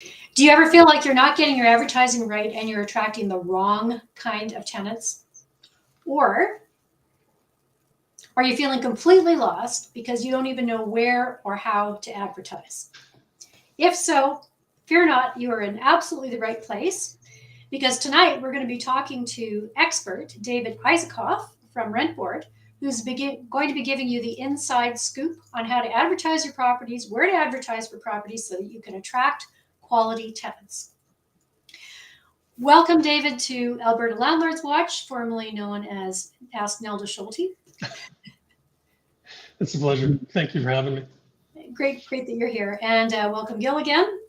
Do you ever feel like you're not getting your advertising right and you're attracting the wrong kind of tenants? Or are you feeling completely lost because you don't even know where or how to advertise? If so, fear not, you are in absolutely the right place, because tonight we're going to be talking to expert David Aizikov from Rentboard, who's going to be giving you the inside scoop on how to advertise your properties, where to advertise for properties so that you can attract quality tenants. Welcome, David, to Alberta Landlords Watch, formerly known as Ask Nelda Schulte. It's a pleasure. Thank you for having me. Great that you're here. And welcome, Gil, again.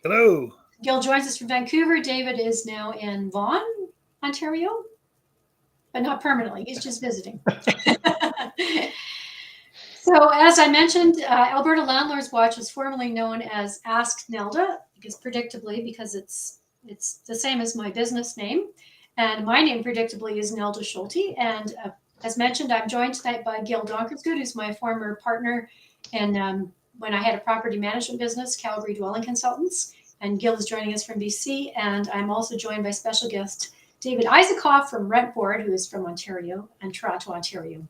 Hello. Gil joins us from Vancouver. David is now in Vaughan, Ontario, but not permanently. He's just visiting. So as I mentioned, Alberta Landlords Watch was formerly known as Ask Nelda, because it's the same as my business name. And my name, predictably, is Nelda Schulte. And as mentioned, I'm joined tonight by Gil Donkersgood, who's my former partner in when I had a property management business, Calgary Dwelling Consultants. And Gil is joining us from BC. And I'm also joined by special guest David Aizikov from Rentboard, who is from Ontario and Toronto, Ontario.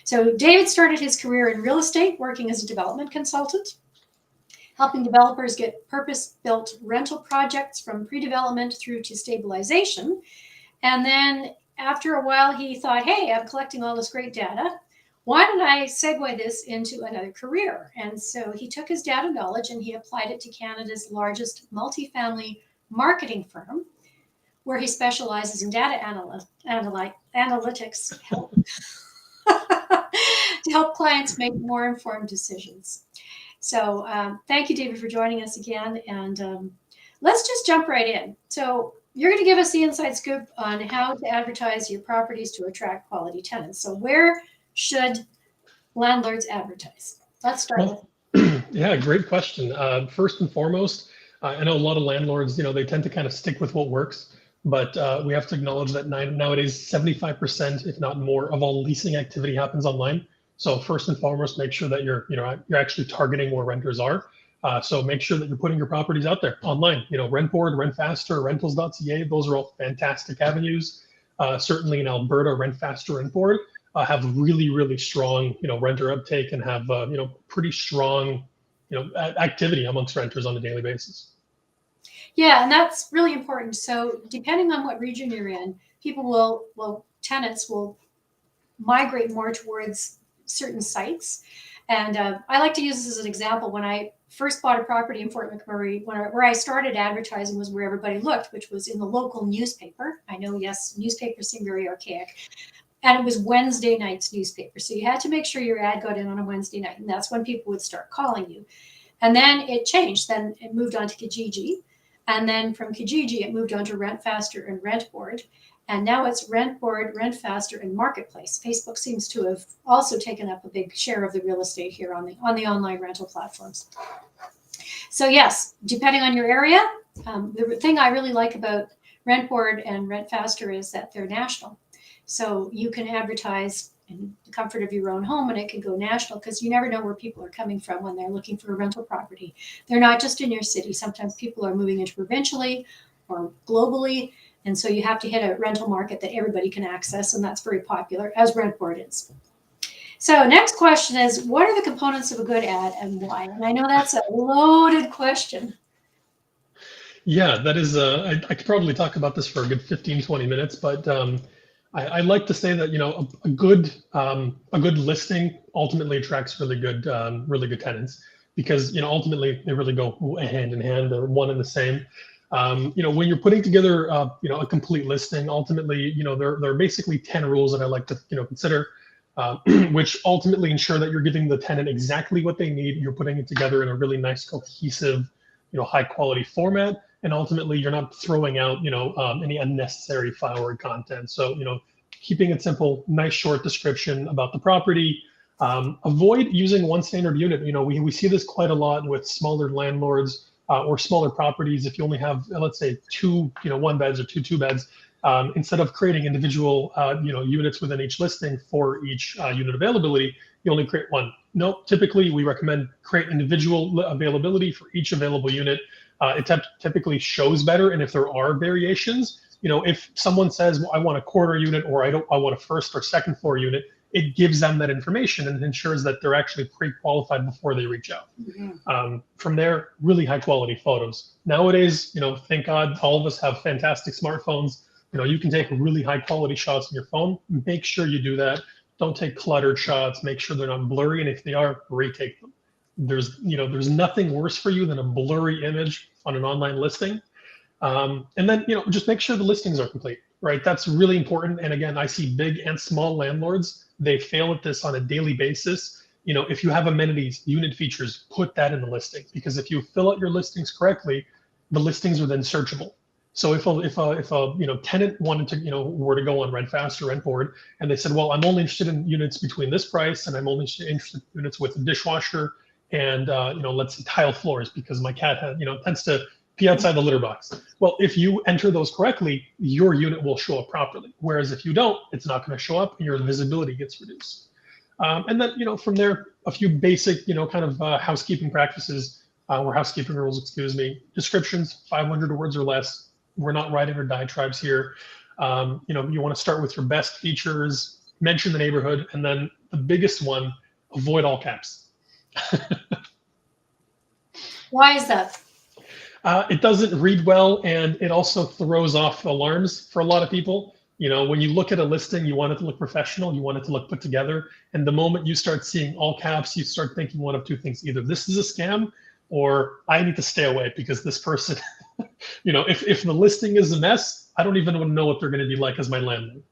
So David started his career in real estate, working as a development consultant, helping developers get purpose-built rental projects from pre-development through to stabilization. And then after a while, he thought, hey, I'm collecting all this great data. Why don't I segue this into another career? And so he took his data knowledge and he applied it to Canada's largest multifamily marketing firm, where he specializes in data analytics to help clients make more informed decisions. So thank you, David, for joining us again. And let's just jump right in. So you're going to give us the inside scoop on how to advertise your properties to attract quality tenants. So where should landlords advertise? Let's start with. Yeah, great question. First and foremost, I know a lot of landlords, they tend to kind of stick with what works, but we have to acknowledge that nowadays 75%, if not more, of all leasing activity happens online. So first and foremost, make sure that you're actually targeting where renters are. So make sure that you're putting your properties out there online. Rentboard, Rentfaster, Rentals.ca, those are all fantastic avenues. Certainly in Alberta, Rentfaster, Rentboard have really, really strong, renter uptake and have, pretty strong, activity amongst renters on a daily basis. Yeah, and that's really important. So depending on what region you're in, tenants will migrate more towards certain sites. And I like to use this as an example. When I first bought a property in Fort McMurray, where I started advertising was where everybody looked, which was in the local newspaper. I know, yes, newspapers seem very archaic. And it was Wednesday night's newspaper. So you had to make sure your ad got in on a Wednesday night. And that's when people would start calling you. And then it changed. Then it moved on to Kijiji. And then from Kijiji, it moved on to Rentfaster and Rentboard. And now it's Rentboard, Rentfaster, and Marketplace. Facebook seems to have also taken up a big share of the real estate here on the online rental platforms. So yes, depending on your area, the thing I really like about Rentboard and Rentfaster is that they're national. So you can advertise in the comfort of your own home, and it can go national because you never know where people are coming from when they're looking for a rental property. They're not just in your city. Sometimes people are moving into provincially or globally. And so you have to hit a rental market that everybody can access, and that's very popular, as Rentboard is. So next question is, what are the components of a good ad and why? And I know that's a loaded question. Yeah, that is, I could probably talk about this for a good 15, 20 minutes, but I like to say that, a good listing ultimately attracts really good tenants because, ultimately they really go hand in hand. They're one and the same. When you're putting together, a complete listing, ultimately, there are basically 10 rules that I like to, consider, which ultimately ensure that you're giving the tenant exactly what they need. You're putting it together in a really nice, cohesive, high quality format. And ultimately, you're not throwing out, any unnecessary file word content. So, keeping it simple, nice short description about the property. Avoid using one standard unit. We see this quite a lot with smaller landlords. Or smaller properties. If you only have, let's say, two, 1 beds or two beds, instead of creating individual, units within each listing for each unit availability, you only create one. No, typically we recommend create individual availability for each available unit. typically shows better. And if there are variations, if someone says, well, I want a quarter unit, or I want a first or second floor unit, it gives them that information and ensures that they're actually pre-qualified before they reach out. From there, really high quality photos. Nowadays, thank God all of us have fantastic smartphones. You can take really high quality shots on your phone. Make sure you do that. Don't take cluttered shots. Make sure they're not blurry, and if they are, retake them. There's nothing worse for you than a blurry image on an online listing. And then, just make sure the listings are complete, right? That's really important. And again, I see big and small landlords, they fail at this on a daily basis. If you have amenities, unit features, put that in the listing, because if you fill out your listings correctly, the listings are then searchable. So if a tenant wanted to, were to go on RentFast or Rentboard, and they said, well, I'm only interested in units between this price, and I'm only interested in units with a dishwasher and, let's say tile floors, because my cat tends to pee outside the litter box. Well, if you enter those correctly, your unit will show up properly. Whereas if you don't, it's not going to show up and your visibility gets reduced. And then, from there, a few basic, kind of housekeeping practices or housekeeping rules, excuse me. Descriptions, 500 words or less. We're not writing or diatribes here. You want to start with your best features, mention the neighborhood, and then the biggest one, avoid all caps. Why is that? It doesn't read well, and it also throws off alarms for a lot of people. When you look at a listing, you want it to look professional, you want it to look put together. And the moment you start seeing all caps, you start thinking one of two things: either this is a scam, or I need to stay away because this person, if the listing is a mess, I don't even want to know what they're going to be like as my landlord.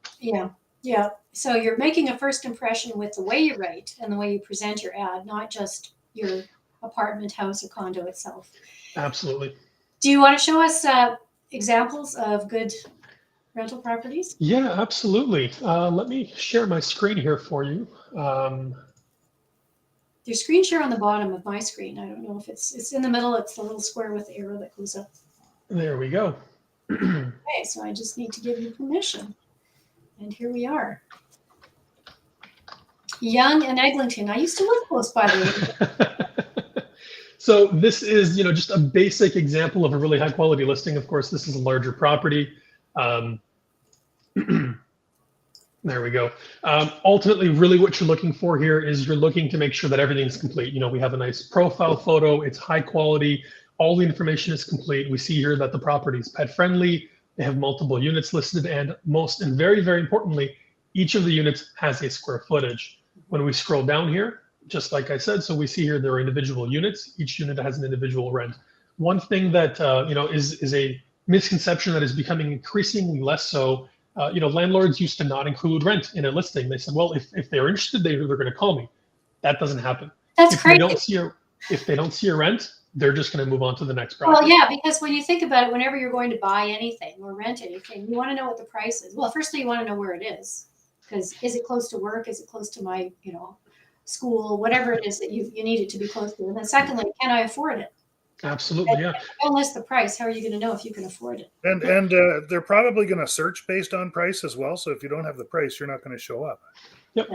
Yeah. So you're making a first impression with the way you write and the way you present your ad, not just your apartment, house, or condo itself. Absolutely. Do you want to show us examples of good rental properties? Yeah, absolutely. Let me share my screen here for you. There's screen share on the bottom of my screen. I don't know if it's in the middle. It's the little square with the arrow that goes up. There we go. Okay, so I just need to give you permission. And here we are. Young and Eglinton. I used to live close by there. So this is, just a basic example of a really high quality listing. Of course, this is a larger property. There we go. Ultimately, really what you're looking for here is you're looking to make sure that everything's complete. We have a nice profile photo. It's high quality. All the information is complete. We see here that the property is pet friendly. They have multiple units listed, and very, very importantly, each of the units has a square footage. When we scroll down here, just like I said, so we see here there are individual units. Each unit has an individual rent. One thing that is a misconception that is becoming increasingly less so. Landlords used to not include rent in a listing. They said, well, if they're interested, they're going to call me. That doesn't happen. That's if crazy. If they don't see a rent, they're just going to move on to the next property. Well, yeah, because when you think about it, whenever you're going to buy anything or rent anything, you want to know what the price is. Well, firstly, you want to know where it is, because is it close to work? Is it close to my, school? Whatever it is that you need it to be close to. And then secondly, can I afford it? Absolutely, yeah. If you don't list the price, how are you going to know if you can afford it? And they're probably going to search based on price as well. So if you don't have the price, you're not going to show up. Yep.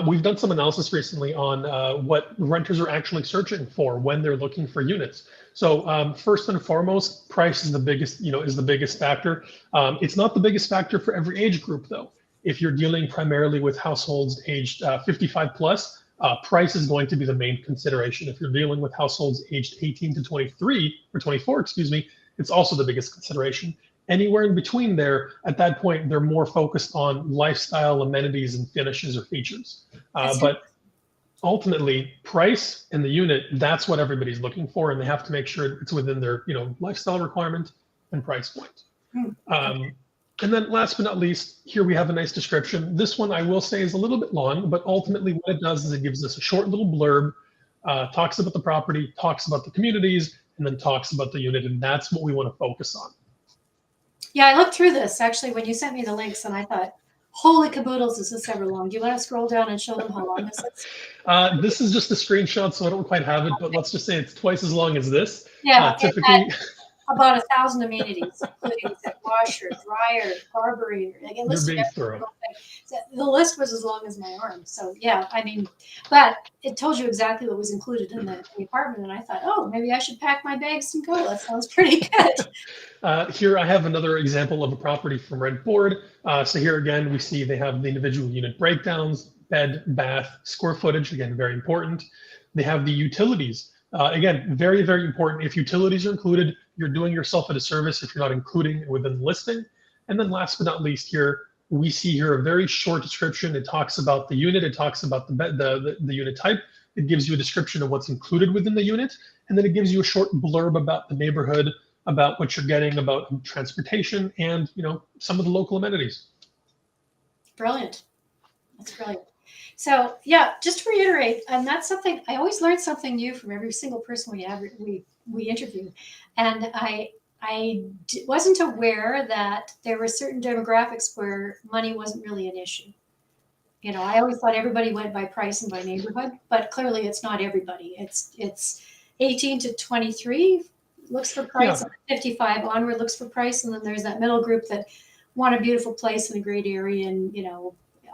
We've done some analysis recently on what renters are actually searching for when they're looking for units. So first and foremost, price is the biggest factor. It's not the biggest factor for every age group, though. If you're dealing primarily with households aged 55 plus, price is going to be the main consideration. If you're dealing with households aged 18 to 23 or 24, it's also the biggest consideration. Anywhere in between there, at that point, they're more focused on lifestyle, amenities, and finishes or features. But ultimately, price and the unit, that's what everybody's looking for, and they have to make sure it's within their lifestyle requirement and price point. And then last but not least, here we have a nice description. This one I will say is a little bit long, but ultimately what it does is it gives us a short little blurb, talks about the property, talks about the communities, and then talks about the unit, and that's what we want to focus on. Yeah, I looked through this actually when you sent me the links, and I thought, holy caboodles, is this ever long? Do you want to scroll down and show them how long this is? This is just a screenshot, so I don't quite have it, but let's just say it's twice as long as this. Yeah, about 1,000 amenities, including the washer, dryer, carburetor. Like it You're listed being every thorough. single thing. So the list was as long as my arm. So yeah, I mean, but it told you exactly what was included in the apartment, and I thought, oh, maybe I should pack my bags and go. That sounds pretty good. Here I have another example of a property from Rentboard. So here again, we see they have the individual unit breakdowns, bed, bath, square footage, again, very important. They have the utilities. Again, very, very important. If utilities are included, you're doing yourself a disservice if you're not including it within the listing. And then last but not least here, we see here a very short description. It talks about the unit, it talks about the bed, the unit type. It gives you a description of what's included within the unit. And then it gives you a short blurb about the neighborhood, about what you're getting, about transportation, and some of the local amenities. Brilliant. That's brilliant. So yeah, just to reiterate, and that's something I always learn something new from every single person we interview, and wasn't aware that there were certain demographics where money wasn't really an issue. I always thought everybody went by price and by neighborhood, but clearly it's not everybody. It's 18 to 23 looks for price, and 55 onward looks for price, and then there's that middle group that want a beautiful place in a great area and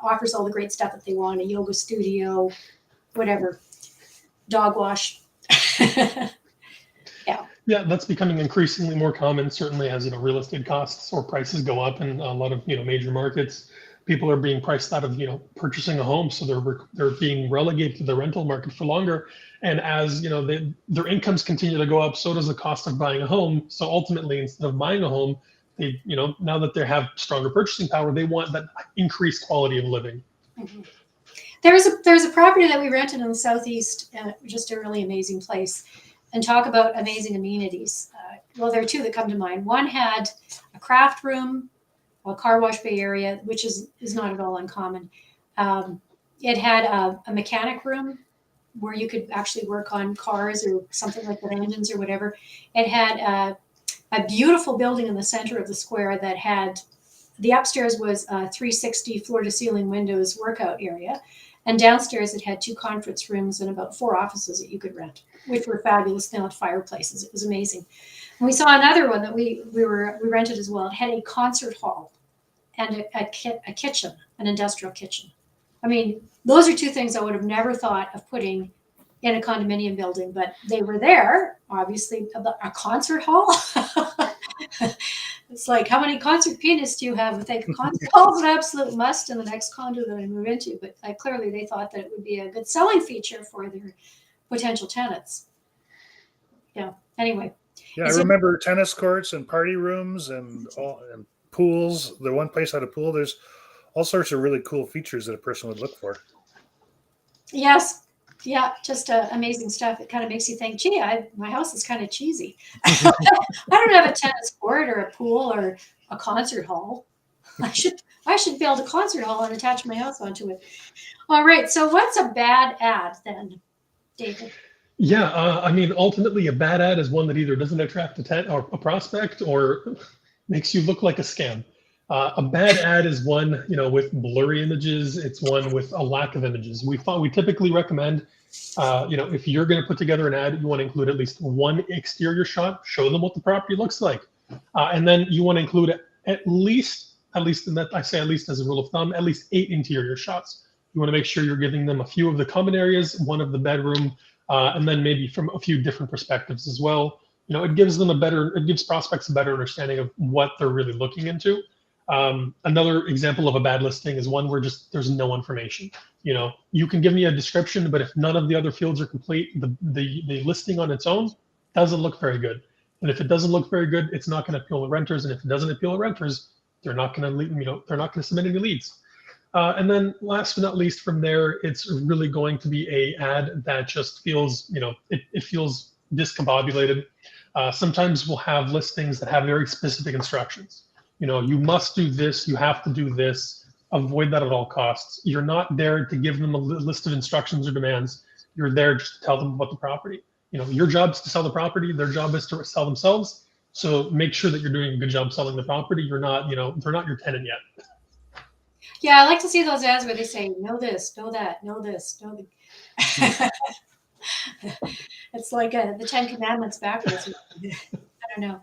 offers all the great stuff that they want, a yoga studio, whatever, dog wash. Yeah, that's becoming increasingly more common, certainly as real estate costs or prices go up in a lot of major markets. People are being priced out of purchasing a home, so they're being relegated to the rental market for longer. And as their incomes continue to go up, so does the cost of buying a home. So ultimately, instead of buying a home, they now that they have stronger purchasing power, they want that increased quality of living. Mm-hmm. There's a property that we rented in the southeast, just a really amazing place. And talk about amazing amenities. Well, there are two that come to mind. One had a craft room, a car wash bay area, which is not at all uncommon. It had a mechanic room where you could actually work on cars or something like that, engines or whatever. It had a beautiful building in the center of the square that had the upstairs was a 360 floor to ceiling windows workout area. And downstairs, it had 2 conference rooms and about 4 offices that you could rent, which were fabulous. They had fireplaces. It was amazing. And we saw another one that we rented as well. It had a concert hall and a kitchen, an industrial kitchen. I mean, those are 2 things I would have never thought of putting in a condominium building, but they were there. Obviously, a concert hall. It's like, how many concert pianists do you have? I think concert hall is an absolute must in the next condo that I move into. But clearly, they thought that it would be a good selling feature for their potential tenants. Yeah. Anyway. Yeah, I remember tennis courts and party rooms and pools. The one place had a pool. There's all sorts of really cool features that a person would look for. Yes. Yeah, just amazing stuff. It kind of makes you think, gee, my house is kind of cheesy. I don't have a tennis court or a pool or a concert hall. I should build a concert hall and attach my house onto it. All right. So what's a bad ad then, David? Yeah, I mean, ultimately, a bad ad is one that either doesn't attract a prospect or makes you look like a scam. A bad ad is one, with blurry images. It's one with a lack of images. We typically recommend, if you're going to put together an ad, you want to include at least 1 exterior shot, show them what the property looks like, and then you want to include at least, and that I say at least as a rule of thumb, at least 8 interior shots. You want to make sure you're giving them a few of the common areas, 1 of the bedroom, and then maybe from a few different perspectives as well. It gives prospects a better understanding of what they're really looking into. Another example of a bad listing is one where there's no information. You can give me a description, but if none of the other fields are complete, the listing on its own doesn't look very good. And if it doesn't look very good, it's not going to appeal to renters. And if it doesn't appeal to renters, they're not going to submit any leads. And then last but not least from there, it's really going to be a ad that just feels, it feels discombobulated. Sometimes we'll have listings that have very specific instructions. You must do this, you have to do this, avoid that at all costs. You're not there to give them a list of instructions or demands. You're there just to tell them about the property. Your job is to sell the property, their job is to sell themselves. So make sure that you're doing a good job selling the property. You're not, they're not your tenant yet. Yeah, I like to see those ads where they say, know this, know that, know this, know the... It's like the 10 Commandments backwards. I don't know.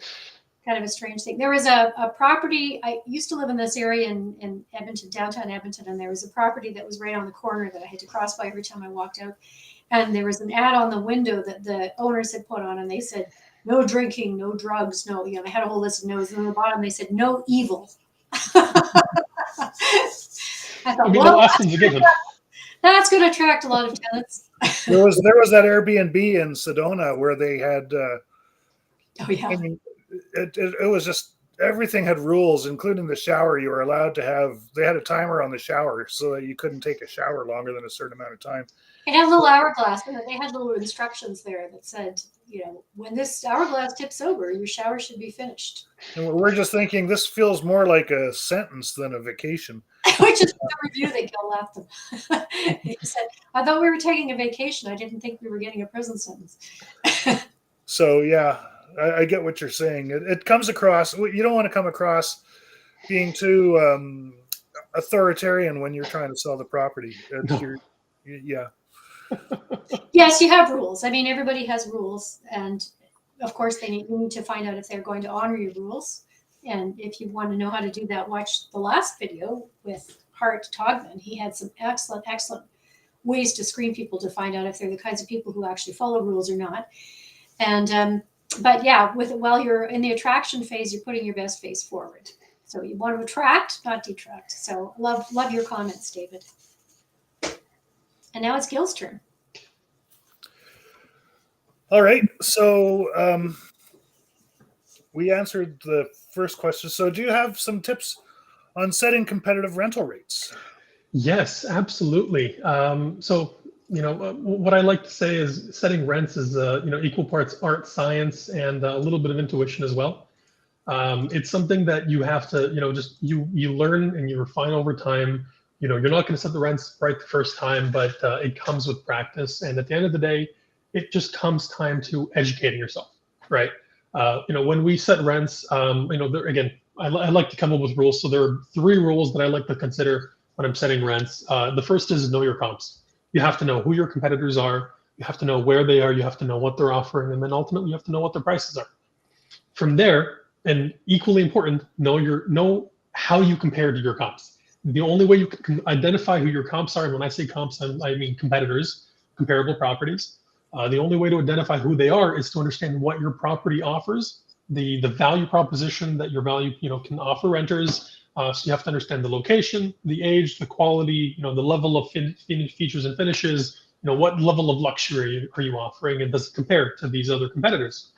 kind of a strange thing. There was a property, I used to live in this area in Edmonton, downtown Edmonton, and there was a property that was right on the corner that I had to cross by every time I walked out. And there was an ad on the window that the owners had put on, and they said, no drinking, no drugs, no, they had a whole list of no's. And on the bottom, they said, no evil. I thought, The well, last one's a given. that's going to attract a lot of tenants. There was that Airbnb in Sedona where they had. Oh, yeah. I mean, it was just everything had rules, including the shower. You were allowed to have. They had a timer on the shower so that you couldn't take a shower longer than a certain amount of time. It had a little hourglass. They had little instructions there that said, when this hourglass tips over, your shower should be finished. And we're just thinking this feels more like a sentence than a vacation. Which is the review that Gil left them. He said, I thought we were taking a vacation. I didn't think we were getting a prison sentence. So, yeah, I get what you're saying. It comes across, you don't want to come across being too authoritarian when you're trying to sell the property. Yeah. Yes, you have rules. I mean, everybody has rules. And of course, you need to find out if they're going to honor your rules. And if you want to know how to do that, watch the last video with Hart Togman. He had some excellent, excellent ways to screen people to find out if they're the kinds of people who actually follow rules or not. And but yeah, while you're in the attraction phase, you're putting your best face forward. So you want to attract, not detract. So love your comments, David. And now it's Gil's turn. All right. So we answered the first question. So do you have some tips on setting competitive rental rates? Yes, absolutely. So, what I like to say is setting rents is, equal parts art, science, and a little bit of intuition as well. It's something that you have to, you learn and you refine over time. You're not going to set the rents right the first time, but it comes with practice. And at the end of the day, it just comes time to educating yourself, right? When we set rents, again, I like to come up with rules. So there are 3 rules that I like to consider when I'm setting rents. The first is know your comps. You have to know who your competitors are. You have to know where they are. You have to know what they're offering. And then ultimately, you have to know what their prices are. From there, and equally important, know how you compare to your comps. The only way you can identify who your comps are, and when I say comps, I mean competitors, comparable properties. The only way to identify who they are is to understand what your property offers, the value proposition that your value can offer renters. So you have to understand the location, the age, the quality, the level of features and finishes. What level of luxury are you offering, and does it compare to these other competitors?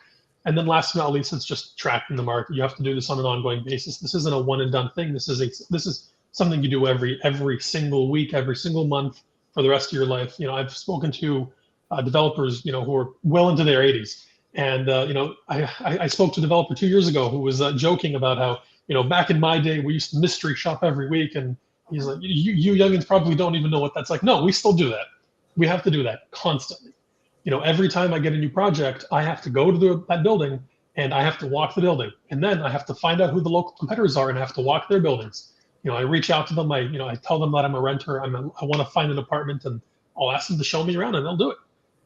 And then last but not least, it's just tracking the market. You have to do this on an ongoing basis. This isn't a one and done thing. This is something you do every single week, every single month for the rest of your life. I've spoken to developers, who are well into their 80s. And, I spoke to a developer 2 years ago who was joking about how, back in my day, we used to mystery shop every week. And he's like, you youngins probably don't even know what that's like. No, we still do that. We have to do that constantly. Every time I get a new project, I have to go to that building and I have to walk the building. And then I have to find out who the local competitors are and I have to walk their buildings. I reach out to them. I tell them that I'm a renter. I want to find an apartment, and I'll ask them to show me around and they'll do it.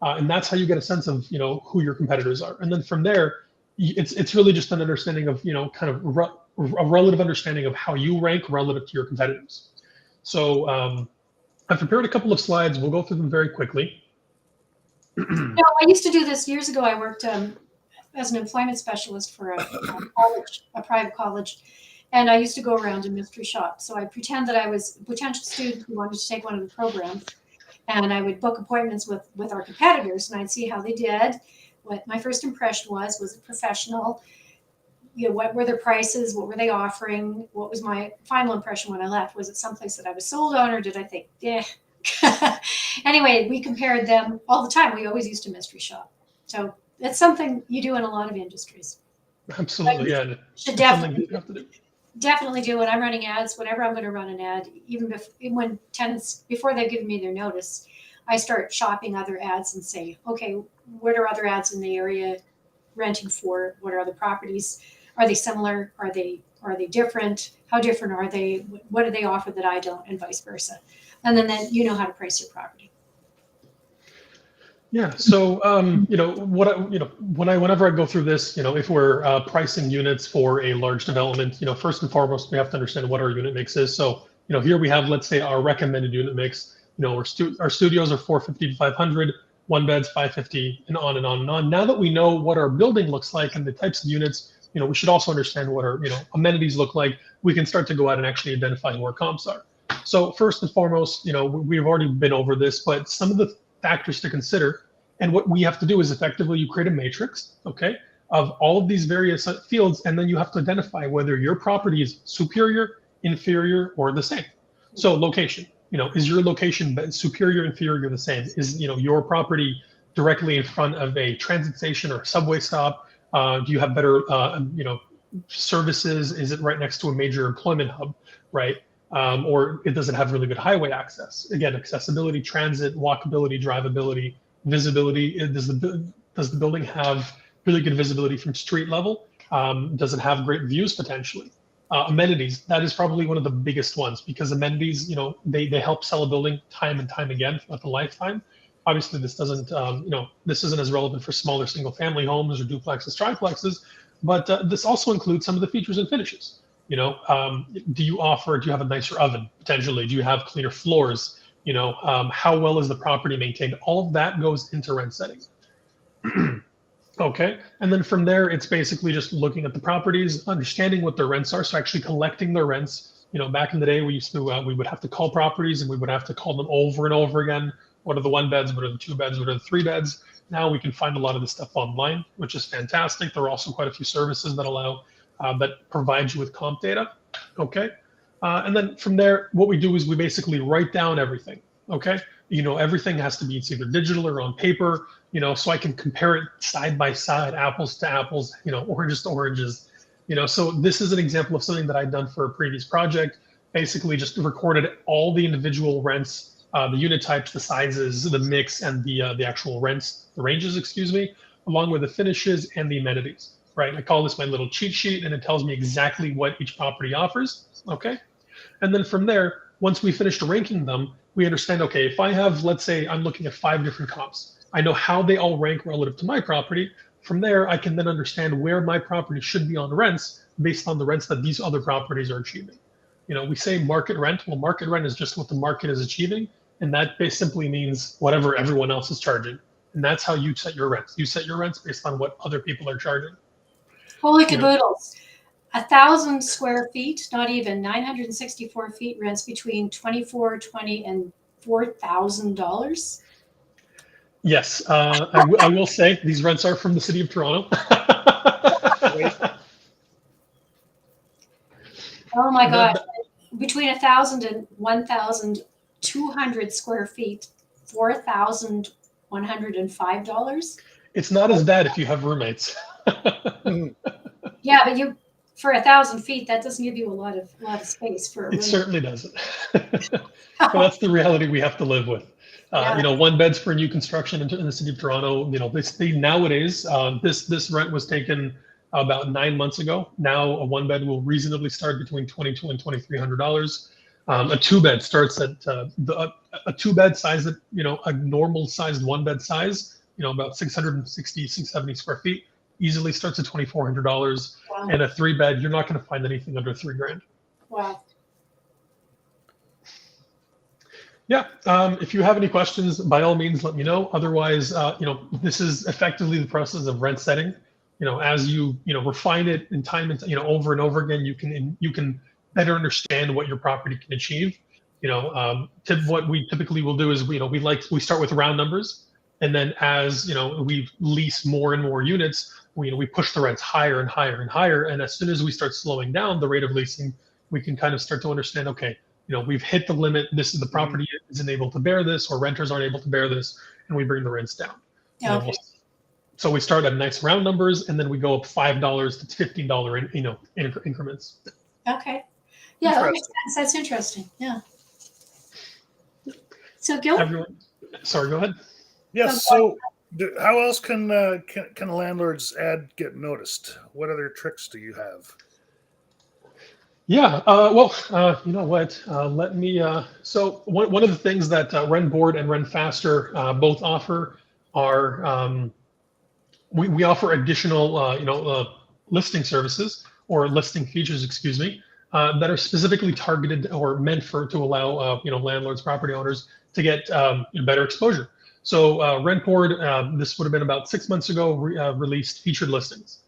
And that's how you get a sense of, who your competitors are. And then from there, it's really just an understanding of, kind of a relative understanding of how you rank relative to your competitors. So I've prepared a couple of slides. We'll go through them very quickly. I used to do this years ago. I worked as an employment specialist for a private college. And I used to go around and mystery shop. So I pretend that I was a potential student who wanted to take one of the programs. And I would book appointments with our competitors, and I'd see how they did. What my first impression was it professional? What were their prices? What were they offering? What was my final impression when I left? Was it someplace that I was sold on, or did I think, yeah? Anyway, we compared them all the time. We always used to mystery shop. So it's something you do in a lot of industries. Absolutely, yeah. Should definitely do when I'm running ads. Whenever I'm going to run an ad, even when tenants, before they've given me their notice, I start shopping other ads and say, okay, what are other ads in the area renting for? What are other properties? Are they similar? Are they different? How different are they? What do they offer that I don't, and vice versa? And then you know how to price your property. Yeah. So, whenever I go through this, if we're pricing units for a large development, first and foremost, we have to understand what our unit mix is. So, here we have, let's say, our recommended unit mix. Our studios are 450 to 500, one beds 550, and on and on and on. Now that we know what our building looks like and the types of units, we should also understand what our, amenities look like. We can start to go out and actually identify where comps are. So first and foremost, we've already been over this, but some of the factors to consider. And what we have to do is effectively you create a matrix, okay, of all of these various fields, and then you have to identify whether your property is superior, inferior, or the same. So location, is your location superior, inferior, the same? Is your property directly in front of a transit station or a subway stop? Do you have better services? Is it right next to a major employment hub, right? Or it doesn't have really good highway access. Again, accessibility, transit, walkability, drivability, visibility. Does the building have really good visibility from street level? Does it have great views potentially? Amenities, that is probably one of the biggest ones because amenities, they help sell a building time and time again throughout the lifetime. Obviously, this doesn't, this isn't as relevant for smaller single family homes or duplexes, triplexes, but this also includes some of the features and finishes. Do you have a nicer oven potentially? Do you have cleaner floors? How well is the property maintained? All of that goes into rent setting. Okay, and then from there, it's basically just looking at the properties, understanding what their rents are, so actually collecting their rents. Back in the day, we would have to call properties and we would have to call them over and over again. What are the one beds? What are the two beds? What are the three beds? Now we can find a lot of this stuff online, which is fantastic. There are also quite a few services that provide you with comp data. Okay. And then from there, what we do is we basically write down everything. Okay. Everything has to be, it's either digital or on paper, so I can compare it side by side, apples to apples, oranges to oranges, so this is an example of something that I've done for a previous project, basically just recorded all the individual rents, the unit types, the sizes, the mix, and the actual rents, the ranges, excuse me, along with the finishes and the amenities. Right, I call this my little cheat sheet, and it tells me exactly what each property offers. Okay, and then from there, once we finished ranking them, we understand. Okay, if I have, let's say, I'm looking at 5 different comps, I know how they all rank relative to my property. From there, I can then understand where my property should be on rents based on the rents that these other properties are achieving. We say market rent. Well, market rent is just what the market is achieving, and that simply means whatever everyone else is charging. And that's how you set your rents. You set your rents based on what other people are charging. Holy caboodles. 1,000 square feet, not even 964 feet, rents between $2,420 and $4,000. Yes, I will say these rents are from the city of Toronto. Oh my God. Between 1,000 and 1,200 square feet, $4,105. It's not as bad if you have roommates. Yeah, but for 1,000 feet, that doesn't give you a lot of space for a room. It certainly doesn't. But that's the reality we have to live with. One beds for new construction in the city of Toronto. Nowadays, this rent was taken about 9 months ago. Now a one bed will reasonably start between $2,200 and $2,300. A two bed starts at a two bed size, a normal sized one bed size, about 660, 670 square feet, easily starts at $2,400. Wow. And a three bed, you're not going to find anything under $3,000. Wow. Yeah. If you have any questions, by all means, let me know. Otherwise, this is effectively the process of rent setting. As you refine it in time and over and over again, you can better understand what your property can achieve. What we typically will do is we start with round numbers, and then as we lease more and more units, we push the rents higher and higher and higher. And as soon as we start slowing down the rate of leasing, we can kind of start to understand, okay, we've hit the limit. This is the property isn't able to bear this, or renters aren't able to bear this, and we bring the rents down. Okay. So we start at nice round numbers, and then we go up $5 to $15 increments. Okay. Yeah, that makes sense. That's interesting. Yeah. So Gil? Sorry, go ahead. Yes. So how else can landlords get noticed? What other tricks do you have? Yeah, you know what? Let me. So one of the things that Rentboard and Rent Faster both offer are we offer additional listing services or listing features, excuse me, that are specifically targeted or meant to allow landlords, property owners to get better exposure. So Rentboard, this would have been about 6 months ago, released featured listings.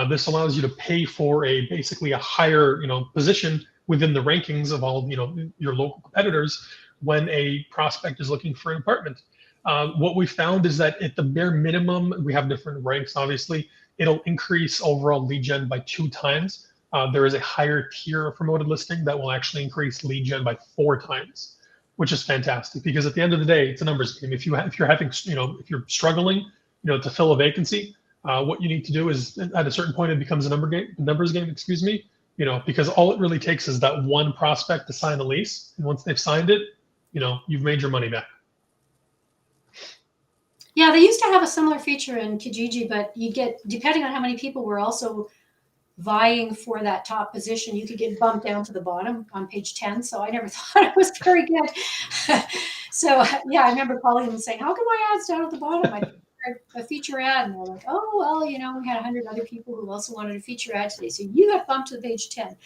This allows you to pay for basically a higher position within the rankings of all your local competitors when a prospect is looking for an apartment. What we found is that at the bare minimum, we have different ranks, obviously, it'll increase overall lead gen by 2 times. There is a higher tier of promoted listing that will actually increase lead gen by 4 times, which is fantastic because at the end of the day, it's a numbers game. If you're struggling, to fill a vacancy, what you need to do is at a certain point, it becomes a numbers game, excuse me, because all it really takes is that one prospect to sign a lease. And once they've signed it, you've made your money back. Yeah, they used to have a similar feature in Kijiji, but you get, depending on how many people were also vying for that top position, you could get bumped down to the bottom on page 10. So I never thought it was very good. So yeah, I remember calling them and saying, how come my ad's down at the bottom? I a feature ad, and they're like, oh, well, we had 100 other people who also wanted a feature ad today. So you got bumped to page 10.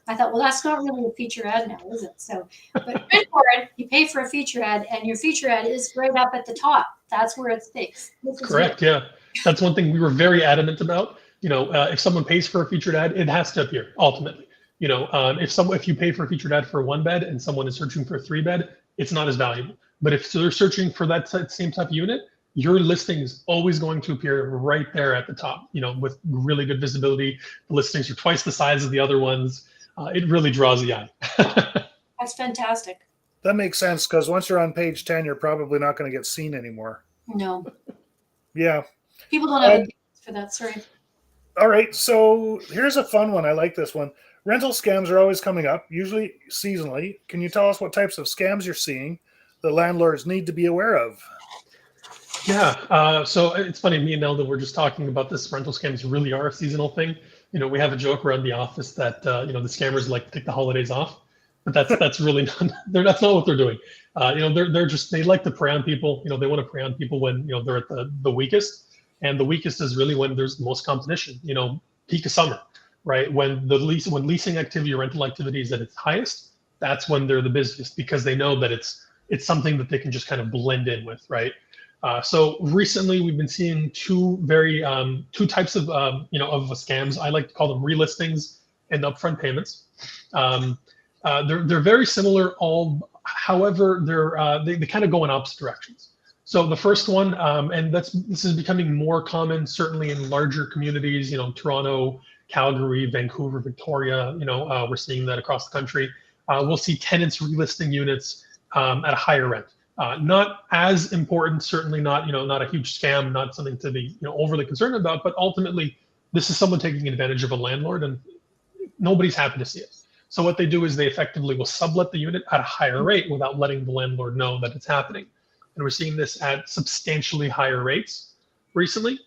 I thought, well, that's not really a feature ad now, is it? So, but Rentboard, you pay for a feature ad, and your feature ad is right up at the top. That's where it stays. Correct. Yeah, that's one thing we were very adamant about. If someone pays for a featured ad, it has to appear ultimately. If you pay for a featured ad for 1 bed and someone is searching for a 3-bed, it's not as valuable. But if they're searching for that same type of unit, your listing is always going to appear right there at the top. With really good visibility. The listings are twice the size of the other ones. It really draws the eye. That's fantastic. That makes sense because once you're on page 10, you're probably not going to get seen anymore. No. Yeah. People don't have a for that. Sorry. All right. So here's a fun one. I like this one. Rental scams are always coming up, usually seasonally. Can you tell us what types of scams you're seeing that landlords need to be aware of? Yeah. So it's funny. Me and Nelda were just talking about this. Rental scams really are a seasonal thing. We have a joke around the office that the scammers like to take the holidays off, but that's really not. That's not what they're doing. They like to prey on people. They want to prey on people when they're at the weakest, and the weakest is really when there's the most competition. Peak of summer, right? When leasing activity or rental activity is at its highest, that's when they're the busiest because they know that it's something that they can just kind of blend in with, right? So recently, we've been seeing two types of scams. I like to call them relistings and upfront payments. They're very similar. However, they kind of go in opposite directions. So the first one, and this is becoming more common, certainly in larger communities. Toronto, Calgary, Vancouver, Victoria. We're seeing that across the country. We'll see tenants relisting units at a higher rent. Not as important, certainly not a huge scam, not something to be overly concerned about, but ultimately this is someone taking advantage of a landlord and nobody's happy to see it. So what they do is they effectively will sublet the unit at a higher rate without letting the landlord know that it's happening. And we're seeing this at substantially higher rates recently.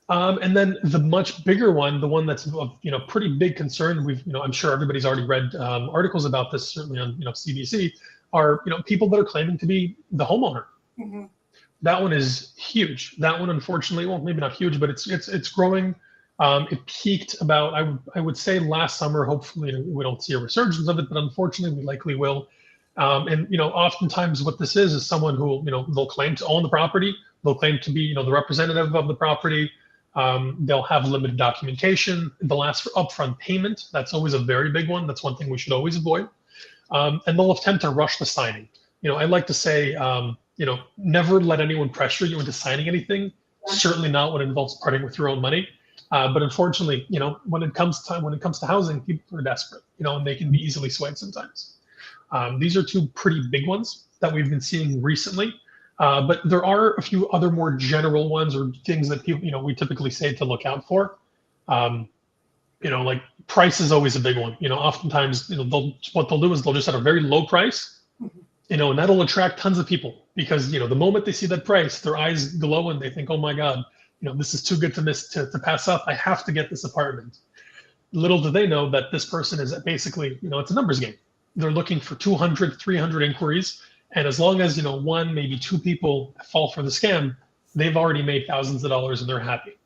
And then the much bigger one, the one that's of pretty big concern, I'm sure everybody's already read articles about this, certainly on CBC, are people that are claiming to be the homeowner. Mm-hmm. That one is huge. That one, unfortunately, well, maybe not huge, but it's growing. It peaked about I would say last summer. Hopefully, we don't see a resurgence of it, but unfortunately, we likely will. And oftentimes, what this is someone who they'll claim to own the property. They'll claim to be the representative of the property. They'll have limited documentation. They'll ask for upfront payment. That's always a very big one. That's one thing we should always avoid. And they'll attempt to rush the signing. I like to say, never let anyone pressure you into signing anything. Certainly not when it involves parting with your own money. But unfortunately, when it comes to housing, people are desperate, and they can be easily swayed sometimes. These are 2 pretty big ones that we've been seeing recently. But there are a few other more general ones or things that people, we typically say to look out for. Like price is always a big one. Oftentimes, what they'll do is they'll just set a very low price, and that'll attract tons of people because, the moment they see that price, their eyes glow and they think, oh my God, this is too good to miss to pass up. I have to get this apartment. Little do they know that this person is basically, it's a numbers game. They're looking for 200, 300 inquiries. And as long as, 1, maybe 2 people fall for the scam, they've already made thousands of dollars and they're happy.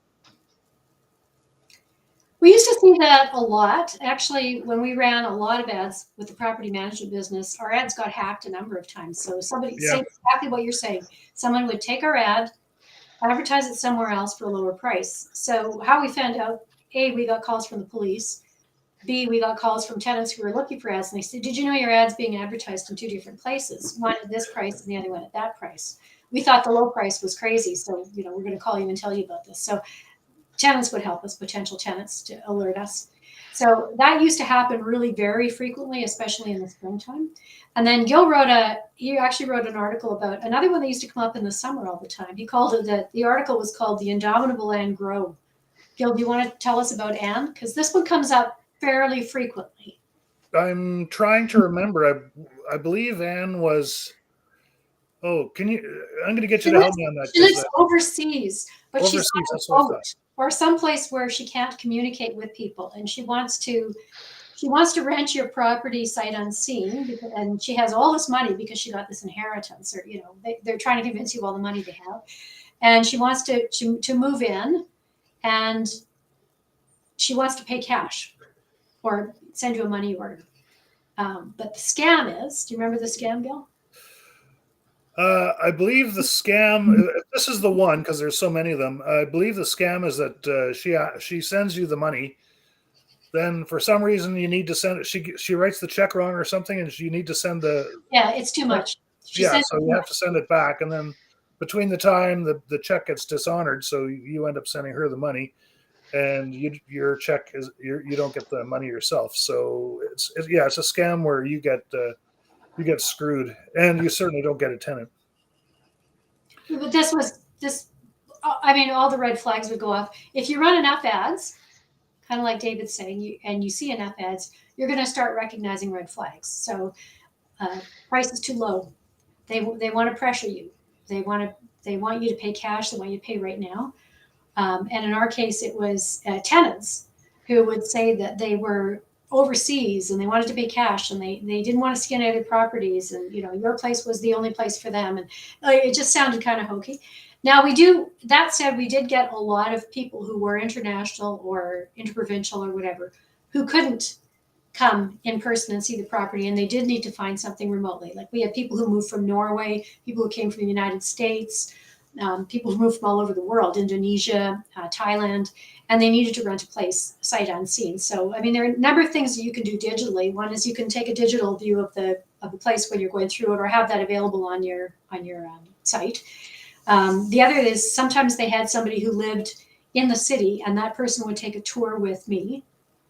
We used to see that a lot. Actually, when we ran a lot of ads with the property management business, our ads got hacked a number of times. So somebody say exactly what you're saying. Someone would take our ad, advertise it somewhere else for a lower price. So how we found out, A, we got calls from the police. B, we got calls from tenants who were looking for ads, and they said, did you know your ad's being advertised in 2 different places? One at this price and the other one at that price. We thought the low price was crazy, so we're going to call you and tell you about this. So tenants would help us, potential tenants, to alert us. So that used to happen really very frequently, especially in the springtime. And then Gil actually wrote an article about another one that used to come up in the summer all the time. He called it the article was called The Indomitable Anne Grove. Gil, do you want to tell us about Anne? Because this one comes up fairly frequently. I'm trying to remember. I believe Anne was. Oh, can you? I'm going to get you to help me on that. She lives overseas, but she's that's on what a boat or someplace where she can't communicate with people, and she wants to rent your property sight unseen, and she has all this money because she got this inheritance, or they're trying to convince you all the money they have, and she wants to move in, and she wants to pay cash or send you a money order. But the scam is, do you remember the scam, Gil? I believe the scam, this is the one, because there's so many of them. I believe the scam is that she sends you the money. Then for some reason you need to send it. She writes the check wrong or something, and you need to send the. Yeah, it's too much. So you have to send it back. And then between the time the check gets dishonored, so you end up sending her the money, and your check is you don't get the money yourself. So it's a scam where you get screwed, and you certainly don't get a tenant. But all the red flags would go off. If you run enough ads, kind of like David's saying, and you see enough ads, you're going to start recognizing red flags. So price is too low. They want to pressure you. They want you to pay cash. They want you to pay right now. And in our case, it was tenants who would say that they were overseas and they wanted to pay cash, and they didn't want to skin other properties, and your place was the only place for them, and it just sounded kind of hokey. Now that said, we did get a lot of people who were international or interprovincial or whatever who couldn't come in person and see the property, and they did need to find something remotely. Like we had people who moved from Norway, people who came from the United States, people who moved from all over the world, Indonesia, Thailand, and they needed to rent a place sight unseen. So, there are a number of things that you can do digitally. One is you can take a digital view of the place when you're going through it, or have that available on your site. The other is sometimes they had somebody who lived in the city, and that person would take a tour with me,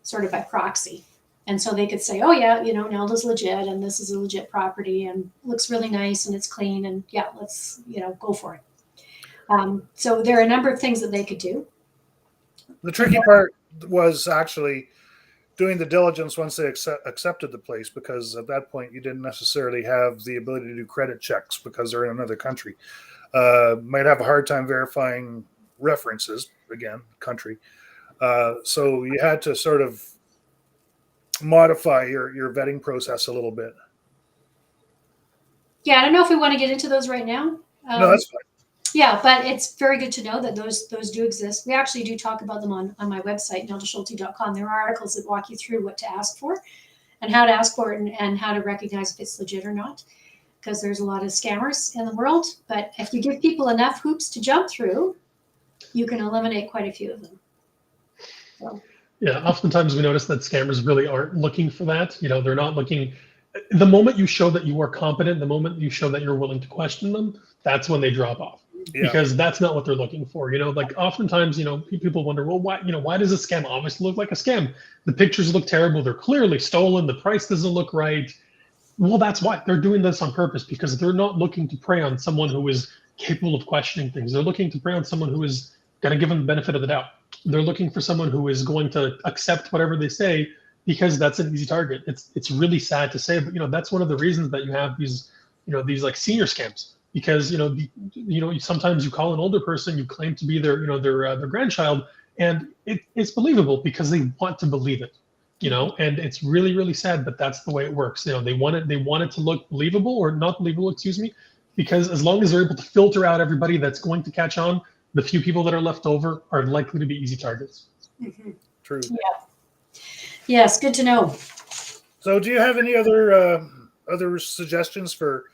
sort of by proxy. And so they could say, oh yeah, Nelda's legit, and this is a legit property, and looks really nice, and it's clean, and yeah, let's go for it. So there are a number of things that they could do. The tricky part was actually doing the diligence once they accepted the place, because at that point you didn't necessarily have the ability to do credit checks because they're in another country. Might have a hard time verifying references, again, country. So you had to sort of modify your vetting process a little bit. Yeah, I don't know if we want to get into those right now. No, that's fine. Yeah, but it's very good to know that those do exist. We actually do talk about them on my website, neldaschulte.com. There are articles that walk you through what to ask for and how to ask for it, and how to recognize if it's legit or not, because there's a lot of scammers in the world. But if you give people enough hoops to jump through, you can eliminate quite a few of them. So. Yeah, oftentimes we notice that scammers really aren't looking for that. They're not looking. The moment you show that you are competent, the moment you show that you're willing to question them, that's when they drop off. Yeah. Because that's not what they're looking for. Like oftentimes, people wonder, well, why does a scam obviously look like a scam? The pictures look terrible. They're clearly stolen. The price doesn't look right. Well, that's why they're doing this on purpose, because they're not looking to prey on someone who is capable of questioning things. They're looking to prey on someone who is going to give them the benefit of the doubt. They're looking for someone who is going to accept whatever they say, because that's an easy target. It's really sad to say, but that's one of the reasons that you have these like senior scams. Because sometimes you call an older person, you claim to be their grandchild, and it's believable because they want to believe it, and it's really, really sad, but that's the way it works. They want it to look believable, or not believable, excuse me, because as long as they're able to filter out everybody that's going to catch on, the few people that are left over are likely to be easy targets. Mhm. True. Yeah. Yes, good to know. So, do you have any other suggestions for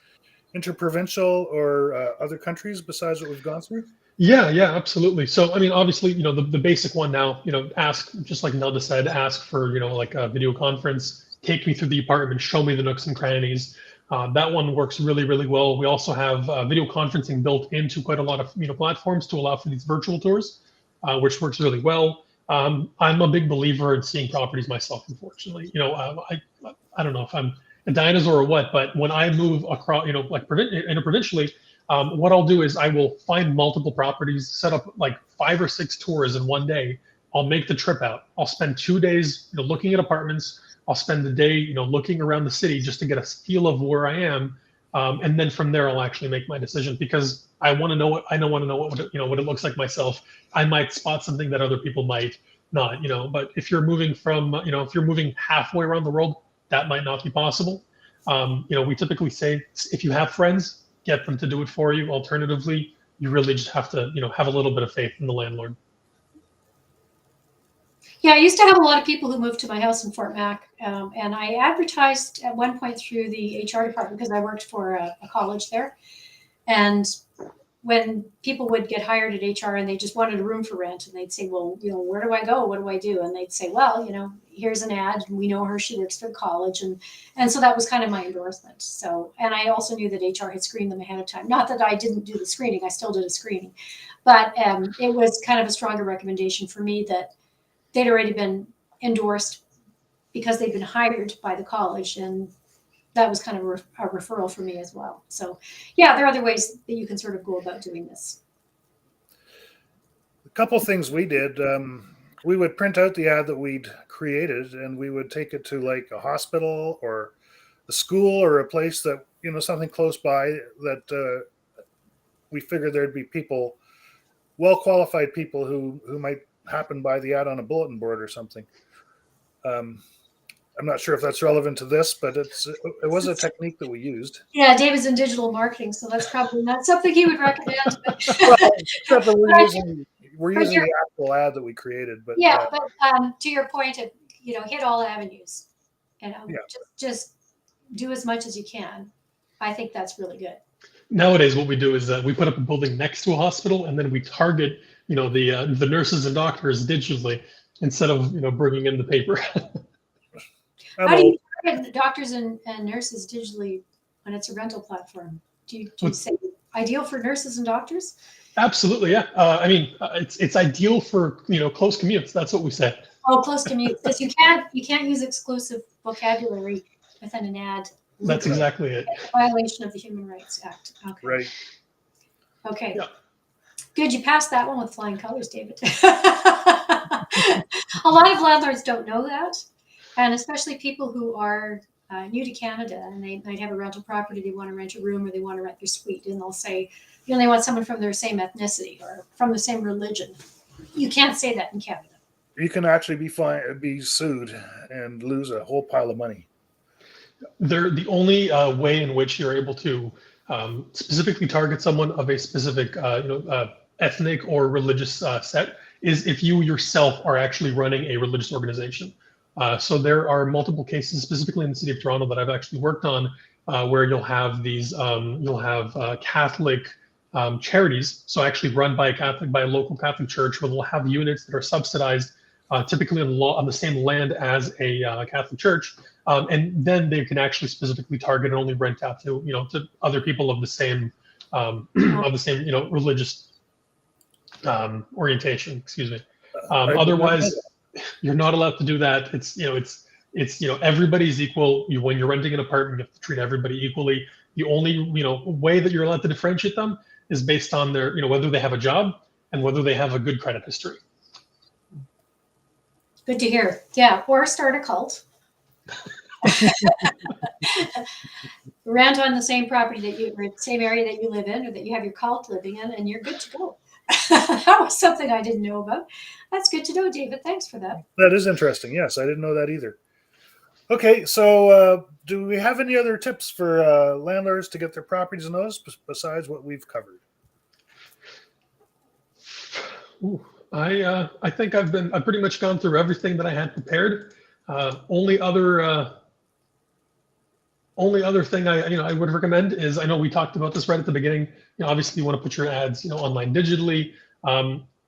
interprovincial or other countries besides what we've gone through? Yeah, absolutely. So, I mean, obviously, the basic one now, ask, just like Nelda said, ask for, like a video conference, take me through the apartment, show me the nooks and crannies. That one works really, really well. We also have video conferencing built into quite a lot of, platforms to allow for these virtual tours, which works really well. I'm a big believer in seeing properties myself, unfortunately. I don't know if I'm a dinosaur or what, but when I move across, like interprovincially, what I'll do is I will find multiple properties, set up like 5 or 6 tours in one day. I'll make the trip out. I'll spend 2 days, looking at apartments. I'll spend the day, looking around the city just to get a feel of where I am, and then from there I'll actually make my decision because I want to know what what it looks like myself. I might spot something that other people might not, But if you're moving from, if you're moving halfway around the world, that might not be possible. We typically say if you have friends, get them to do it for you. Alternatively, you really just have to, have a little bit of faith in the landlord. Yeah, I used to have a lot of people who moved to my house in Fort Mac, and I advertised at one point through the HR department because I worked for a college there. And when people would get hired at HR and they just wanted a room for rent, and they'd say, well, where do I go? What do I do? And they'd say, well, here's an ad. We know her. She works for the college. And so that was kind of my endorsement. So, and I also knew that HR had screened them ahead of time. Not that I didn't do the screening. I still did a screening. But it was kind of a stronger recommendation for me that they'd already been endorsed because they'd been hired by the college. And that was kind of a referral for me as well. So yeah, there are other ways that you can sort of go about doing this. A couple of things we did. We would print out the ad that we'd created and we would take it to like a hospital or a school or a place that, something close by that we figured there'd be people, well-qualified people who might happen by the ad on a bulletin board or something. I'm not sure if that's relevant to this, but it was a technique that we used. Yeah, David's in digital marketing, so that's probably not something he would recommend. Well, we're using the actual ad that we created, but yeah, but to your point, hit all avenues. Just do as much as you can. I think that's really good. Nowadays, what we do is we put up a building next to a hospital, and then we target, the nurses and doctors digitally instead of, bringing in the paper. How do you target doctors and nurses digitally when it's a rental platform? Do you say ideal for nurses and doctors? Absolutely, yeah. It's ideal for close commutes. That's what we say. Oh, close commutes, because you can't use exclusive vocabulary within an ad. That's exactly it. It's a violation of the Human Rights Act. Okay. Right. Okay. Yeah. Good, you passed that one with flying colors, David. A lot of landlords don't know that. And especially people who are new to Canada and they might have a rental property, they want to rent a room or they want to rent their suite, and they'll say, they want someone from their same ethnicity or from the same religion. You can't say that in Canada. You can actually be sued and lose a whole pile of money. The only way in which you're able to specifically target someone of a specific ethnic or religious set is if you yourself are actually running a religious organization. So there are multiple cases, specifically in the city of Toronto, that I've actually worked on, where you'll have these, Catholic charities, so actually run by a local Catholic church, where they'll have units that are subsidized, typically on the same land as a Catholic church, and then they can actually specifically target and only rent out to to other people of the same religious orientation. Excuse me. Otherwise, you're not allowed to do that. It's everybody's equal. When you're renting an apartment, you have to treat everybody equally. The only way that you're allowed to differentiate them is based on their whether they have a job and whether they have a good credit history. Good to hear. Yeah, or start a cult. Rent on the same property or same area that you live in, or that you have your cult living in, and you're good to go. That was something I didn't know about. That's good to know, David. Thanks for that. That is interesting. Yes, I didn't know that either. Okay, so do we have any other tips for landlords to get their properties noticed besides what we've covered? Ooh, I think I've pretty much gone through everything that I had prepared. Only other thing I would recommend is, I know we talked about this right at the beginning. Obviously you want to put your ads online digitally.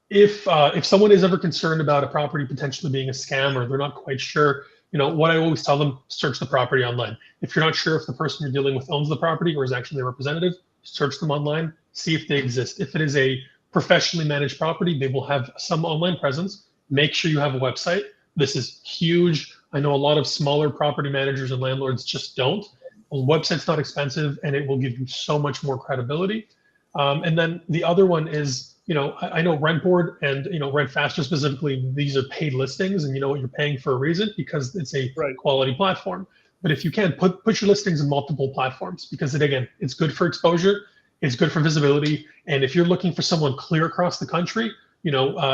If someone is ever concerned about a property potentially being a scam, or they're not quite sure, what I always tell them: search the property online. If you're not sure if the person you're dealing with owns the property or is actually a representative, search them online, see if they exist. If it is a professionally managed property, they will have some online presence. Make sure you have a website. This is huge. I know a lot of smaller property managers and landlords just don't. A website's not expensive, and it will give you so much more credibility. And then the other one is, I know Rentboard and Rent Faster specifically, these are paid listings, and you know what you're paying for a reason, because it's a Right. quality platform. But if you can, put your listings in multiple platforms, because it's good for exposure, it's good for visibility, and if you're looking for someone clear across the country,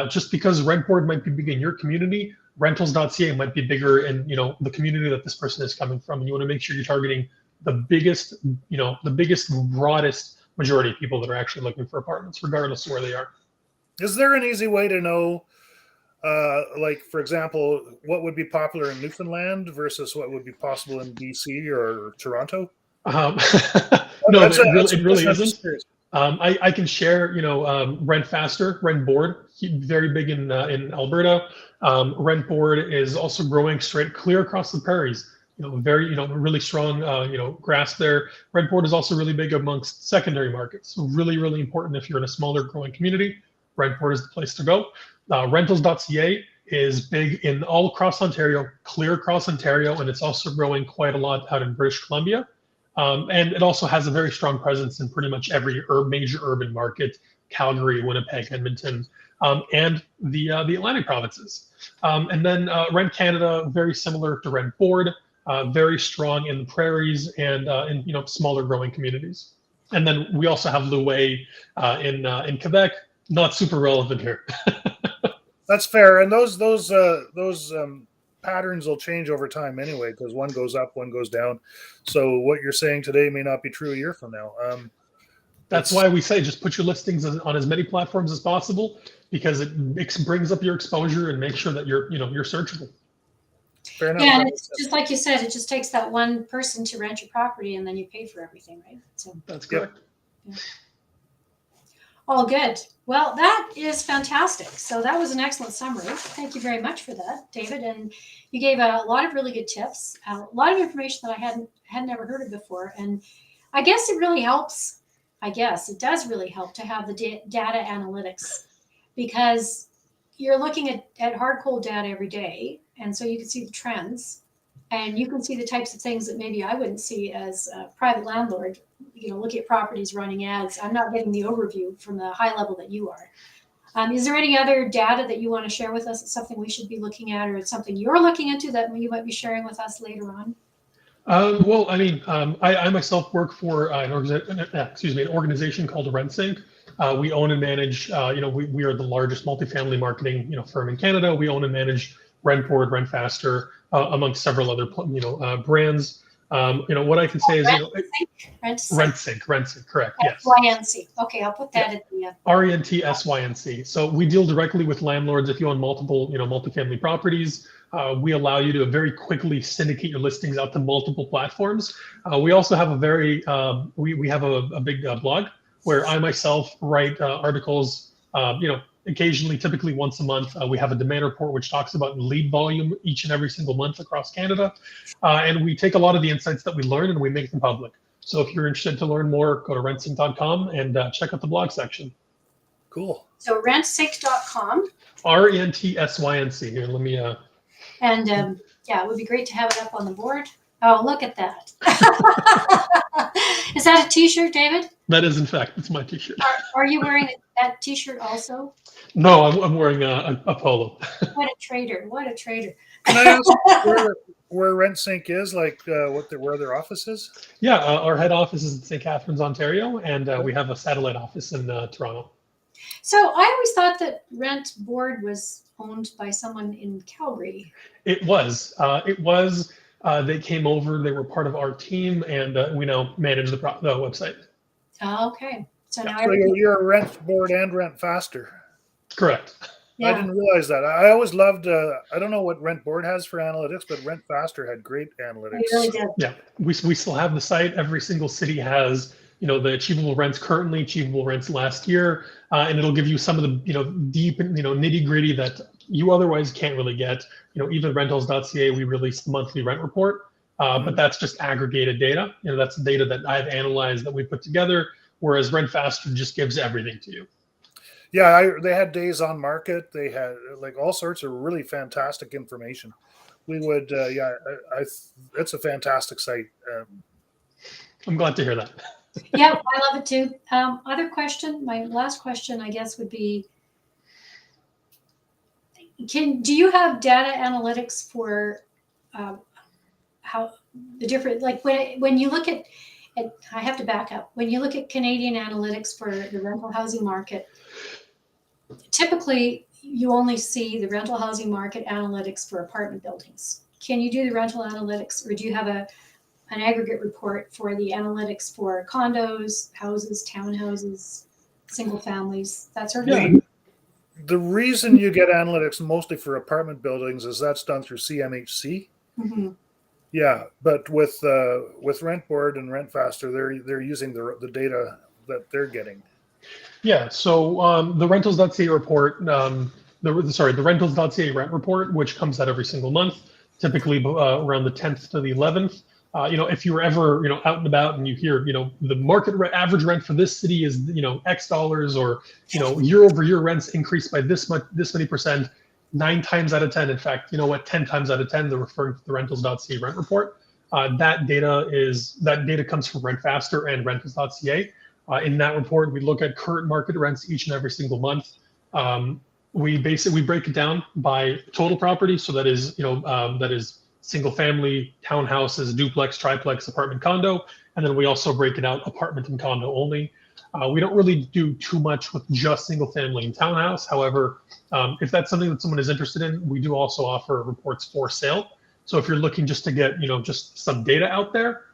just because Rentboard might be big in your community, rentals.ca might be bigger in the community that this person is coming from, and you want to make sure you're targeting the biggest, broadest majority of people that are actually looking for apartments, regardless of where they are. Is there an easy way to know, like, for example, what would be popular in Newfoundland versus what would be possible in BC or Toronto? No, That's a it really question I'm isn't. just curious. I can share, Rent Faster, Rentboard, very big in Alberta. Rentboard is also growing straight clear across the prairies. Very, really strong, grass there. Rentboard is also really big amongst secondary markets. So really, really important if you're in a smaller growing community. Rentboard is the place to go. Rentals.ca is big in all across Ontario, clear across Ontario, and it's also growing quite a lot out in British Columbia. And it also has a very strong presence in pretty much every major urban market: Calgary, Winnipeg, Edmonton, and the Atlantic provinces. And then Rent Canada, very similar to Rentboard, very strong in the prairies and in smaller growing communities. And then we also have Loué in Quebec. Not super relevant here. That's fair, and those patterns will change over time anyway, because one goes up, one goes down. So what you're saying today may not be true a year from now. That's why we say just put your listings on as many platforms as possible, because it brings up your exposure and makes sure that you're searchable. Fair enough. Yeah, and it's just like you said, it just takes that one person to rent your property, and then you pay for everything, right? So that's correct. Yeah. All good. Well, that is fantastic. So that was an excellent summary. Thank you very much for that, David. And you gave a lot of really good tips, a lot of information that I had never heard of before. And I guess it really helps. I guess it does really help to have the data analytics, because you're looking at hard cold data every day. And so you can see the trends, and you can see the types of things that maybe I wouldn't see as a private landlord, looking at properties, running ads. I'm not getting the overview from the high level that you are. Is there any other data that you want to share with us? It's something we should be looking at, or it's something you're looking into that you might be sharing with us later on? Well, I myself work for an organization called RentSync. We own and manage, we are the largest multifamily marketing, firm in Canada. We own and manage Rentboard, Rent Faster, amongst several other, brands. What I can say is, RentSync, correct, yes. SYNC. Okay, I'll put that at the end. RENTSYNC. So we deal directly with landlords. If you own multiple, multifamily properties, we allow you to very quickly syndicate your listings out to multiple platforms. We also have we have a big blog where I myself write articles, occasionally, typically once a month. We have a demand report which talks about lead volume each and every single month across Canada. And we take a lot of the insights that we learn and we make them public. So if you're interested to learn more, go to rentsync.com and check out the blog section. Cool. So rentsync.com. RENTSYNC. Here, let me. And yeah, it would be great to have it up on the board. Oh, look at that. Is that a t-shirt, David? That is, in fact, it's my t-shirt. Are you wearing that t-shirt also? No, I'm wearing a polo. What a traitor. What a traitor. Can I ask where RentSync is, like where their office is? Yeah, our head office is in St. Catharines, Ontario, and we have a satellite office in Toronto. So I always thought that Rentboard was owned by someone in Calgary. It was. They came over, they were part of our team, and we now manage the website. Oh, okay. So now So you're a Rentboard and Rent Faster. Correct. I yeah. didn't realize that. I always loved. I don't know what Rentboard has for analytics, but Rent Faster had great You analytics. really did. Yeah, we still have the site. Every single city has, the achievable rents currently, achievable rents last year, and it'll give you some of the, deep, nitty gritty that you otherwise can't really get. Even rentals.ca, we release the monthly rent report, but that's just aggregated data. That's data that I've analyzed that we put together, whereas Rent Faster just gives everything to you. Yeah, they had days on market. They had like all sorts of really fantastic information. We would, it's a fantastic site. I'm glad to hear that. Yeah, I love it too. Other question, my last question, I guess, would be: do you have data analytics for how the different, like when you look at, I have to back up. When you look at Canadian analytics for the rental housing market, typically you only see the rental housing market analytics for apartment buildings. Can you do the rental analytics, or do you have an aggregate report for the analytics for condos, houses, townhouses, single families, that sort of thing? The reason you get analytics mostly for apartment buildings is that's done through CMHC. Mm-hmm. Yeah, but with Rentboard and Rent Faster, they're using the data that they're getting. Yeah, so the rentals.ca report, the rentals.ca rent report, which comes out every single month, typically around the 10th to the 11th. If you were ever, out and about and you hear, the market average rent for this city is, X dollars, or, year over year rents increased by this many percent, 9 times out of 10, in fact, 10 times out of 10, they're referring to the rentals.ca rent report. That data comes from Rent Faster and rentals.ca. In that report, we look at current market rents each and every single month. We break it down by total property. So that is, that is single family, townhouses, duplex, triplex, apartment, condo. And then we also break it out apartment and condo only. We don't really do too much with just single family and townhouse. However, if that's something that someone is interested in, we do also offer reports for sale. So if you're looking just to get, just some data out there,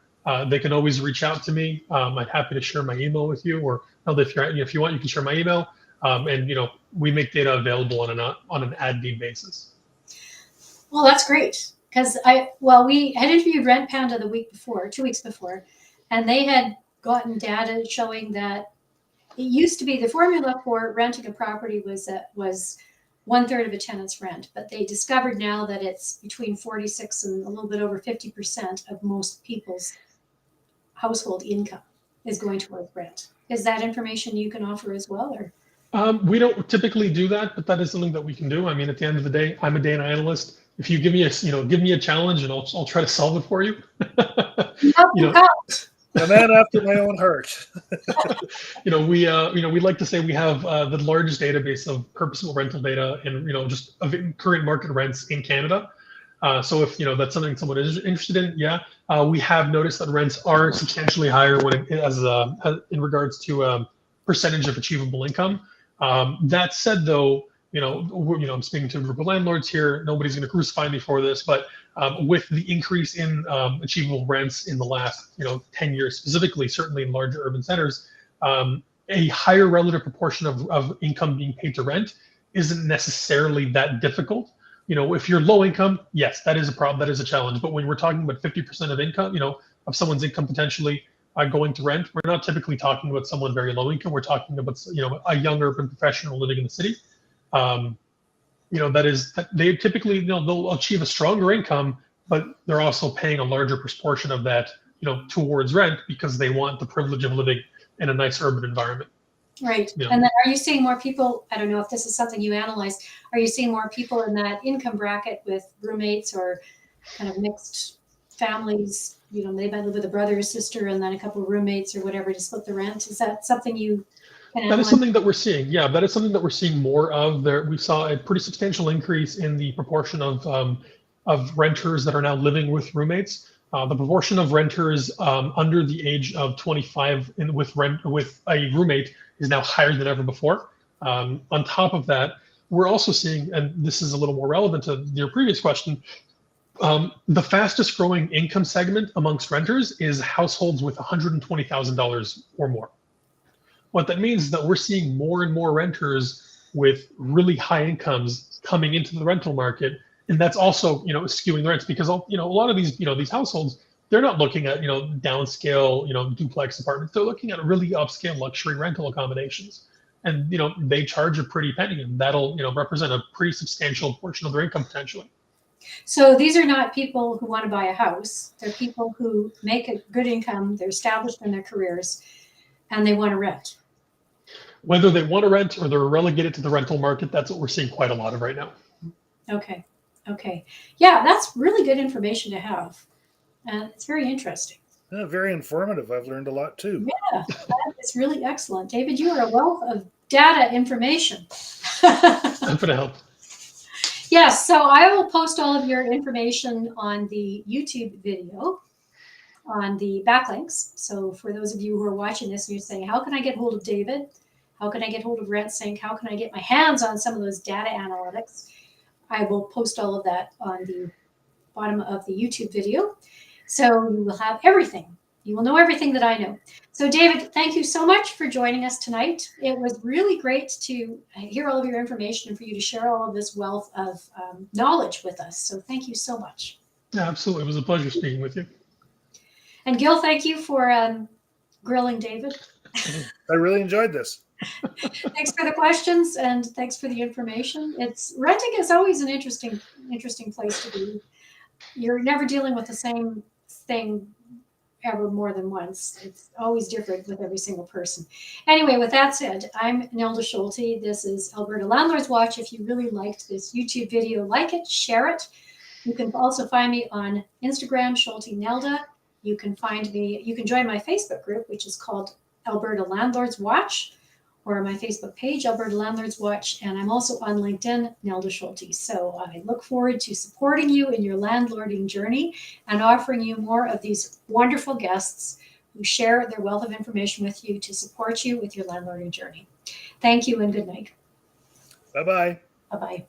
they can always reach out to me. I'm happy to share my email with you, or if you want, you can share my email. And we make data available on an ad need basis. Well, that's great, because we had interviewed Rent Panda 2 weeks before, and they had gotten data showing that it used to be the formula for renting a property was 1/3 of a tenant's rent, but they discovered now that it's between 46 and a little bit over 50% of most people's household income is going towards rent. Is that information you can offer as well, or? We don't typically do that, but that is something that we can do. I mean, at the end of the day, I'm a data analyst. If you give me a challenge, and I'll try to solve it for you. A man after my own heart. We like to say we have the largest database of purposeful rental data and just of current market rents in Canada. So if that's something someone is interested in, we have noticed that rents are substantially higher in regards to percentage of achievable income. That said, though, I'm speaking to a group of landlords here. Nobody's going to crucify me for this, but with the increase in achievable rents in the last 10 years, specifically, certainly in larger urban centers, a higher relative proportion of income being paid to rent isn't necessarily that difficult. If you're low income, yes, that is a problem. That is a challenge. But when we're talking about 50% of income, of someone's income potentially going to rent, we're not typically talking about someone very low income. We're talking about a young urban professional living in the city. They typically they'll achieve a stronger income, but they're also paying a larger proportion of that towards rent because they want the privilege of living in a nice urban environment. Right. Yeah. And then are you seeing more people, I don't know if this is something you analyze, are you seeing more people in that income bracket with roommates or kind of mixed families? They might live with a brother or sister and then a couple of roommates or whatever to split the rent. Is that something you can analyze? That is something that we're seeing. Yeah, that is something that we're seeing more of. We saw a pretty substantial increase in the proportion of renters that are now living with roommates. The proportion of renters under the age of 25 with a roommate is now higher than ever before. On top of that, we're also seeing, and this is a little more relevant to your previous question, The fastest growing income segment amongst renters is households with $120,000 or more. What that means is that we're seeing more and more renters with really high incomes coming into the rental market, and that's also skewing the rents because a lot of these households, they're not looking at downscale duplex apartments. They're looking at really upscale luxury rental accommodations, and they charge a pretty penny, and that'll represent a pretty substantial portion of their income potentially. So these are not people who want to buy a house. They're people who make a good income, they're established in their careers, and they want to rent. Whether they want to rent or they're relegated to the rental market, that's what we're seeing quite a lot of right now. Okay. Yeah, that's really good information to have. It's very interesting. Yeah, very informative. I've learned a lot too. Yeah, that is really excellent. David, you are a wealth of data information. I'm going to help. Yes, so I will post all of your information on the YouTube video, on the backlinks. So for those of you who are watching this and you're saying, how can I get hold of David? How can I get hold of RentSync? How can I get my hands on some of those data analytics? I will post all of that on the bottom of the YouTube video. So you will have everything. You will know everything that I know. So David, thank you so much for joining us tonight. It was really great to hear all of your information and for you to share all of this wealth of knowledge with us. So thank you so much. Yeah, absolutely. It was a pleasure speaking with you. And Gil, thank you for grilling David. I really enjoyed this. Thanks for the questions and thanks for the information. Renting is always an interesting place to be. You're never dealing with the same thing ever more than once. It's always different with every single person. Anyway, with that said, I'm Nelda Schulte. This is Alberta Landlords Watch. If you really liked this YouTube video, like it, share it. You can also find me on Instagram, Schulte Nelda. You can join my Facebook group, which is called Alberta Landlords Watch, or my Facebook page, Alberta Landlords Watch, and I'm also on LinkedIn, Nelda Schulte. So I look forward to supporting you in your landlording journey and offering you more of these wonderful guests who share their wealth of information with you to support you with your landlording journey. Thank you and good night. Bye-bye. Bye-bye.